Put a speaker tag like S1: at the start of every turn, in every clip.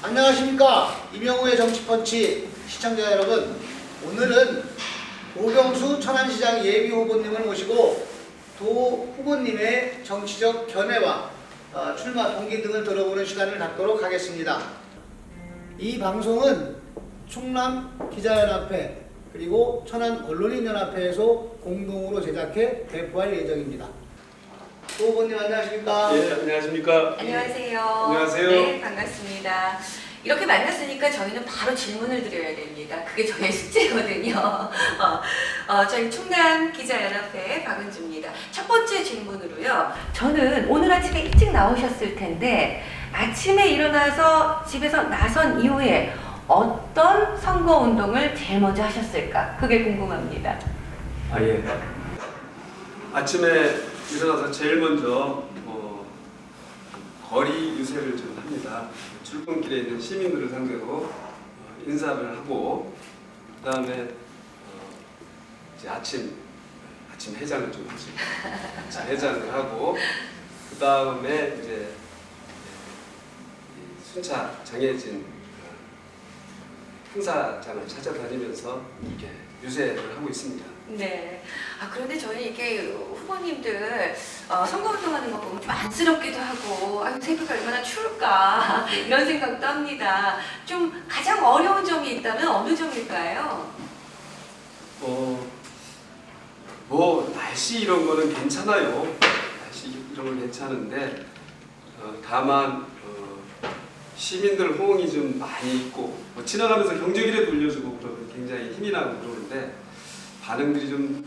S1: 안녕하십니까. 이명우의 정치펀치 시청자 여러분, 오늘은 오경수 천안시장 예비후보님을 모시고 도 후보님의 정치적 견해와 출마 동기 등을 들어보는 시간을 갖도록 하겠습니다. 이 방송은 충남 기자연합회 그리고 천안 언론인연합회에서 공동으로 제작해 배포할 예정입니다. 도 후보님 안녕하십니까?
S2: 예, 안녕하십니까?
S3: 안녕하세요.
S2: 안녕하세요.
S3: 네, 반갑습니다. 이렇게 만났으니까 저희는 바로 질문을 드려야 됩니다. 그게 저의 숙제거든요. 저희 충남 기자연합회 박은주입니다. 첫 번째 질문으로요. 저는 오늘 아침에 일찍 나오셨을 텐데 아침에 일어나서 집에서 나선 이후에 어떤 선거운동을 제일 먼저 하셨을까? 그게 궁금합니다.
S2: 예. 아침에 일어나서 제일 먼저 거리 유세를 좀 합니다. 출근길에 있는 시민들을 상대로 인사를 하고, 그 다음에 이제 아침 해장을 좀 하죠. 아침 해장을 하고, 그 다음에 이제 순차 정해진 행사장을 찾아다니면서 이렇게 유세를 하고 있습니다.
S3: 네. 그런데 저희 이게 후보님들 선거운동하는 거 보면 좀 안쓰럽기도 하고, 새벽에 얼마나 추울까 이런 생각도 합니다. 좀 가장 어려운 점이 있다면 어느 점일까요?
S2: 날씨 이런 거는 괜찮아요. 날씨 이런 건 괜찮은데, 다만 시민들 호응이 좀 많이 있고, 지나가면서 경제기라도 올려주고 그러면 굉장히 힘이 나고 그러는데 반응들이 좀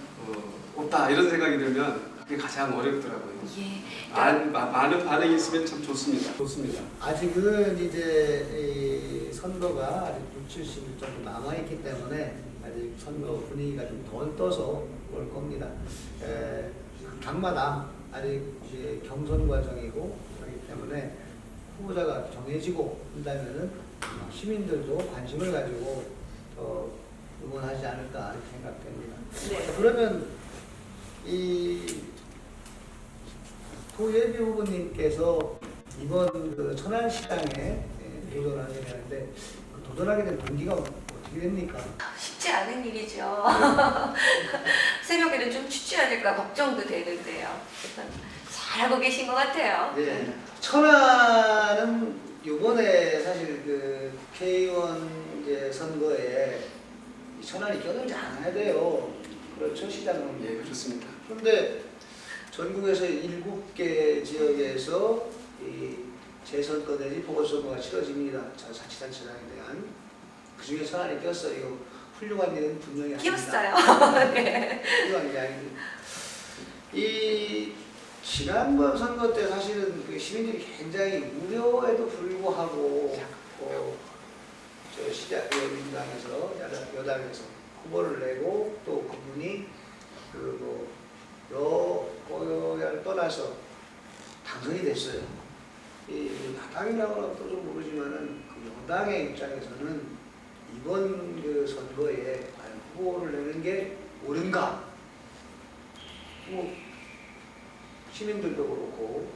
S2: 없다 이런 생각이 들면 그게 가장 어렵더라고요.
S3: 예.
S2: 많은 반응이 있으면 참 좋습니다.
S1: 아직은 이제 이 선거가 아직 60, 70일 정도 남아있기 때문에 아직 선거 분위기가 좀 덜 떠서 올 겁니다. 당마다 아직 이제 경선 과정이고 그렇기 때문에 후보자가 정해지고 한다면은 시민들도 관심을 가지고 더 응원하지 않을까 이렇게 생각됩니다.
S3: 네.
S1: 그러면 이 도예비 후보님께서 이번 그 천안시장에 도전하게 되는데 도전하게 된 동기가 어떻게 됩니까?
S3: 쉽지 않은 일이죠. 새벽에는 좀 춥지 않을까 걱정도 되는데요. 잘하고 계신 것 같아요.
S1: 네. 천안은 이번에 사실 그 국회의원 이제 선거에 천안이 껴들지 않아야 돼요. 그렇죠, 시장은.
S2: 예, 그렇습니다.
S1: 그런데 전국에서 7개 지역에서 이 재선거 내지 보궐선거가 치러집니다. 자치단체장에 대한. 그 중에 천안이 꼈어요. 이거 훌륭한 일은 분명히 아닙니다.
S3: 끼었어요. 네.
S1: 훌륭한 일이 아닙니다. 이 지난번 선거 때 사실은 그 시민들이 굉장히 우려에도 불구하고 저 시민당에서 여당에서 후보를 내고 또 그분이 여야를 떠나서 당선이 됐어요. 이 야당이라고는 또 좀 모르지만은 그 여당의 입장에서는 이번 그 선거에 과연 후보를 내는 게 옳은가? 뭐 시민들도 그렇고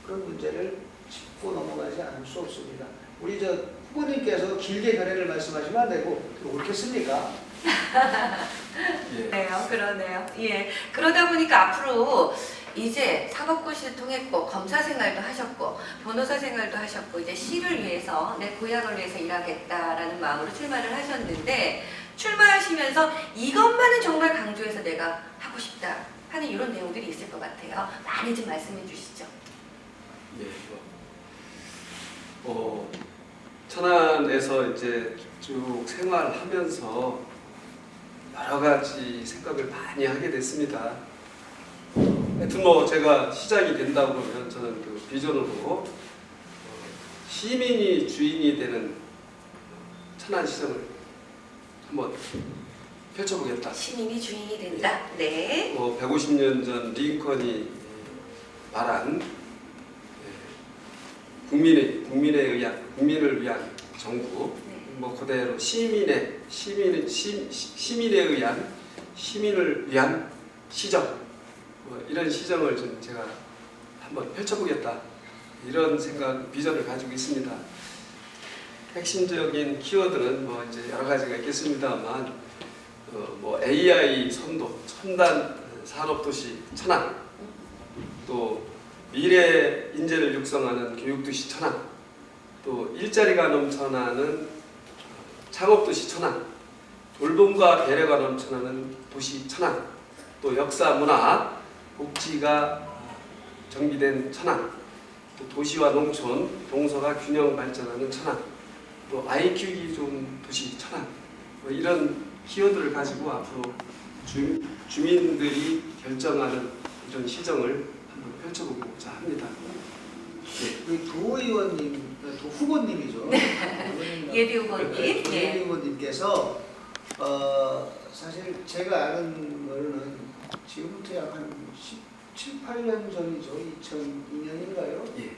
S1: 그런 문제를 짚고 넘어가지 않을 수 없습니다. 우리 저 후보님께서 길게 견해를 말씀하시면 안 되고 옳겠습니까?
S2: 예.
S3: 그러네요. 예. 그러다 보니까 앞으로 이제 사법고시를 통했고 검사 생활도 하셨고 변호사 생활도 하셨고 이제 시를 위해서 내 고향을 위해서 일하겠다라는 마음으로 출마를 하셨는데 출마하시면서 이것만은 정말 강조해서 내가 하고 싶다 하는 이런 내용들이 있을 것 같아요. 많이 좀 말씀해 주시죠.
S2: 예. 천안에서 이제 쭉 생활하면서 여러 가지 생각을 많이 하게 됐습니다. 하여튼 제가 시장이 된다고 그러면 저는 그 비전으로 시민이 주인이 되는 천안시장을 한번 펼쳐보겠다.
S3: 시민이 주인이 된다. 네.
S2: 150년 전 링컨이 말한 국민을 위한 정부, 뭐 그대로 시민에 의한 시민을 위한 시정, 뭐 이런 시정을 좀 제가 한번 펼쳐보겠다 이런 생각 비전을 가지고 있습니다. 핵심적인 키워드는 뭐 이제 여러 가지가 있겠습니다만 뭐 AI 선도, 첨단 산업도시 천안, 또 미래 인재를 육성하는 교육도시 천안, 또 일자리가 넘쳐나는 창업도시 천안, 돌봄과 배려가 넘쳐나는 도시 천안, 또 역사, 문화, 복지가 정비된 천안, 또 도시와 농촌, 동서가 균형 발전하는 천안, 또 아이 키우기 좋은 도시 천안, 뭐 이런 키워드를 가지고 앞으로 주민들이 결정하는 이런 시정을 한번 펼쳐보고자 합니다. 네.
S1: 우리 도 의원님, 도 후보님이죠.
S3: 예비 후보님.
S1: 예비
S3: 예.
S1: 후보님께서 사실 제가 아는 거는 지금부터 약 한 17, 8년 전이죠. 2002년인가요?
S2: 예.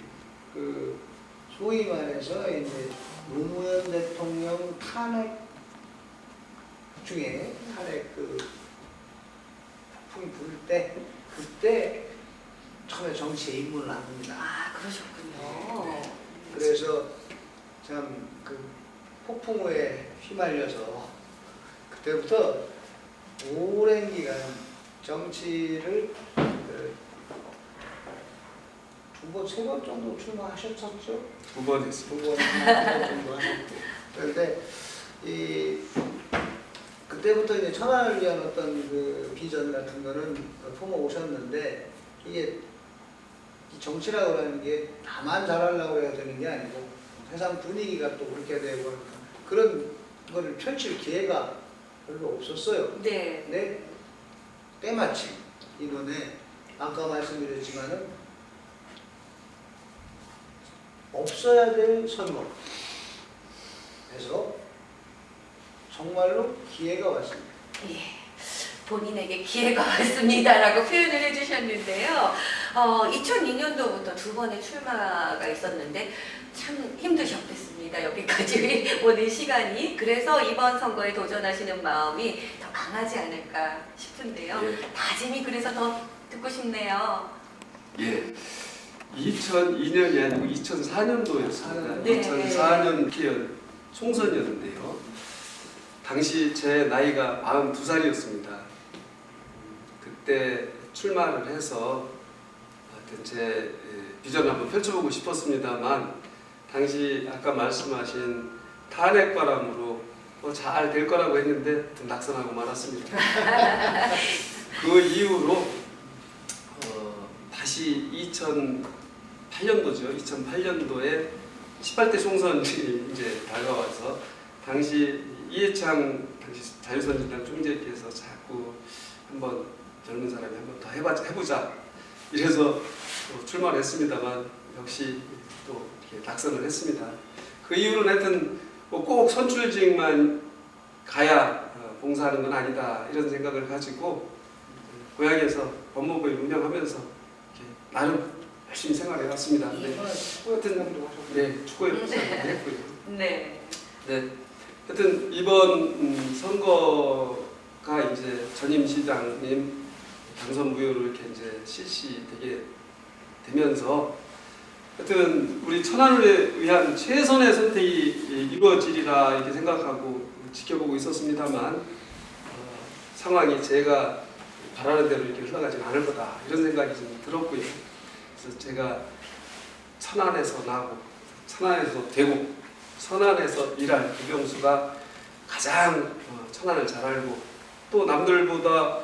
S1: 그 소위 말해서 이제 노무현 대통령 탄핵 중에 탄핵 그 폭풍이 부를 때 그때 처음에 정치에 입문을 합니다.
S3: 아, 그러셨군요.
S1: 그래서 참 그 폭풍우에 휘말려서 그때부터 오랜 기간 정치를 두 번, 세 번 정도 출마하셨었죠?
S2: 두 번 했습니다.
S1: 두 번 정도 하셨고. 그런데 그때부터 이제 천안을 위한 어떤 그 비전 같은 거는 품어 오셨는데 이게 이 정치라고 하는 게 나만 잘하려고 해야 되는 게 아니고 세상 분위기가 또 그렇게 되고 하니까 그런 거를 펼칠 기회가 별로 없었어요.
S3: 네.
S1: 근데 때마침 이번에 아까 말씀드렸지만은 없어야 될 선거 해서 정말로 기회가 왔습니다.
S3: 예. 본인에게 기회가 왔습니다라고 표현을 해주셨는데요. 2002년도부터 두 번의 출마가 있었는데 참 힘드셨겠습니다. 여기까지 오는 시간이. 그래서 이번 선거에 도전하시는 마음이 더 강하지 않을까 싶은데요.
S2: 예.
S3: 다짐이 그래서 더 듣고 싶네요.
S2: 예. 2002년이 아니고 2004년도였습니다.
S3: 네.
S2: 2004년 국회의원 총선이었는데요. 당시 제 나이가 42살이었습니다. 그때 출마를 해서 하여튼 제 비전을 한번 펼쳐보고 싶었습니다만 당시 아까 말씀하신 탄핵 바람으로 잘 될 거라고 했는데 낙선하고 말았습니다. 그 이후로 다시 2008년도죠. 2008년도에 18대 총선이 이제 다가와서 당시 이해창 당시 자유선진당 총재께서 자꾸 한번 젊은 사람이 한번 더 해보자 이래서 출마를 했습니다만 역시 또 이렇게 낙선을 했습니다. 그 이후로는 하여튼 꼭 선출직만 가야 봉사하는 건 아니다 이런 생각을 가지고 고향에서 법무부에 운영하면서 이렇게 나름 열심히 생활해왔습니다. 네.
S1: 축구협회장도 하셨고.
S2: 네, 축구협회장도 했고요.
S3: 네.
S2: 네. 하여튼 이번 선거가 이제 전임 시장님 당선 무효로 이렇게 이제 실시되게 되면서 하여튼 우리 천안을 위한 최선의 선택이 이루어지리라 이렇게 생각하고 지켜보고 있었습니다만 상황이 제가 바라는 대로 이렇게 흘러가지는 않을 거다 이런 생각이 좀 들었고요. 그래서 제가 천안에서 나고 천안에서 되고 천안에서 일할 이병수가 가장 천안을 잘 알고 또 남들보다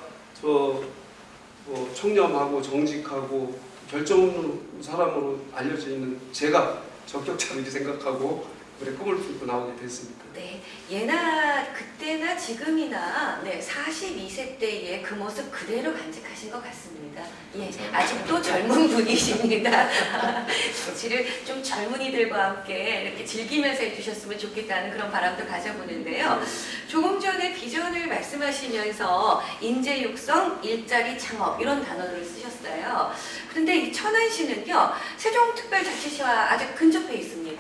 S2: 청렴하고 정직하고 결정 없는 사람으로 알려져 있는 제가 적격자로 생각하고 그래 꿈을 품고 나오게 됐습니다.
S3: 네, 예나 그때나 지금이나 42세 때의 그 모습 그대로 간직하신 것 같습니다. 예, 아직도 젊은 분이십니다. 정치를 좀 젊은이들과 함께 이렇게 즐기면서 해주셨으면 좋겠다는 그런 바람도 가져보는데요. 조금 전에 비전을 말씀하시면서 인재 육성, 일자리 창업 이런 단어를 쓰셨어요. 그런데 이 천안시는요, 세종특별자치시와 아주 근접한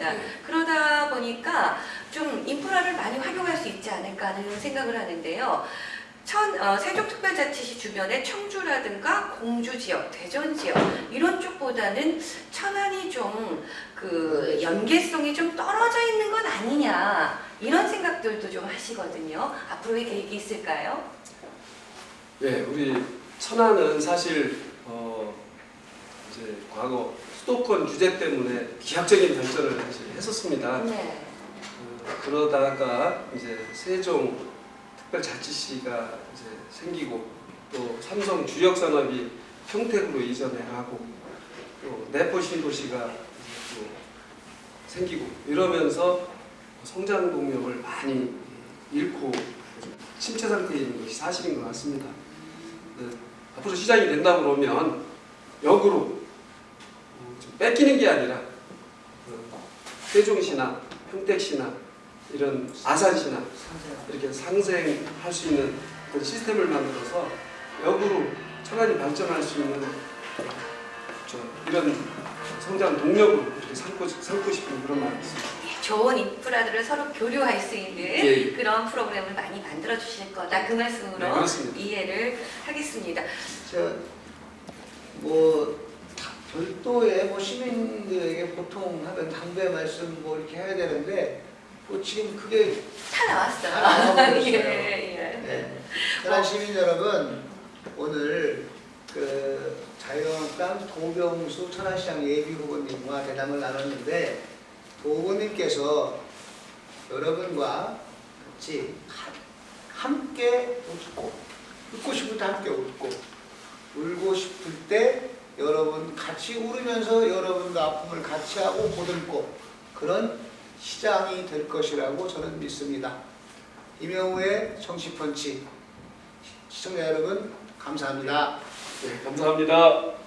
S3: 있습니다.
S2: 네.
S3: 그러다 보니까 좀 인프라를 많이 활용할 수 있지 않을까 하는 생각을 하는데요. 세종특별자치시 주변의 청주라든가 공주 지역, 대전 지역 이런 쪽보다는 천안이 좀 그 연계성이 좀 떨어져 있는 건 아니냐 이런 생각들도 좀 하시거든요. 앞으로의 계획이 있을까요?
S2: 네, 우리 천안은 사실 이제 과거 수도권 규제 때문에 기하적인 발전을 사실 했었습니다.
S3: 네.
S2: 그러다가 이제 세종 특별자치시가 이제 생기고 또 삼성 주력 산업이 평택으로 이전해가고 또 내포 신도시가 이제 또 생기고 이러면서 성장 동력을 많이 잃고 침체 상태에 있는 것이 사실인 것 같습니다. 앞으로 시장이 된다 그러면 역으로 좀 뺏기는 게 아니라 세종시나 평택시나 이런 아산시나 이렇게 상생할 수 있는 그런 시스템을 만들어서 역으로 천안이 발전할 수 있는 이런 성장 동력으로 이렇게 삼고 싶은 그런 마음이 있습니다.
S3: 좋은 인프라들을 서로 교류할 수 있는
S2: 예.
S3: 그런 프로그램을 많이 만들어 주실 거다 그 말씀으로
S2: 네, 그렇습니다.
S3: 이해를 하겠습니다.
S1: 별도의 시민들에게 보통 하는 당부의 말씀 이렇게 해야 되는데 지금 그게
S3: 다 나왔어요.
S1: 다 나오고 있어요.
S3: 예.
S1: 네. 천안 시민 여러분, 오늘 그 자유한국당 도병수 천안시장 예비후보님과 대담을 나눴는데 도 후보님께서 여러분과 같이 함께 웃고 싶을 때 함께 웃고 울고 싶을 때 여러분 같이 울으면서 여러분과 아픔을 같이 하고 보듬고 그런 시장이 될 것이라고 저는 믿습니다. 이명우의 정치펀치 시청자 여러분 감사합니다.
S2: 네, 감사합니다.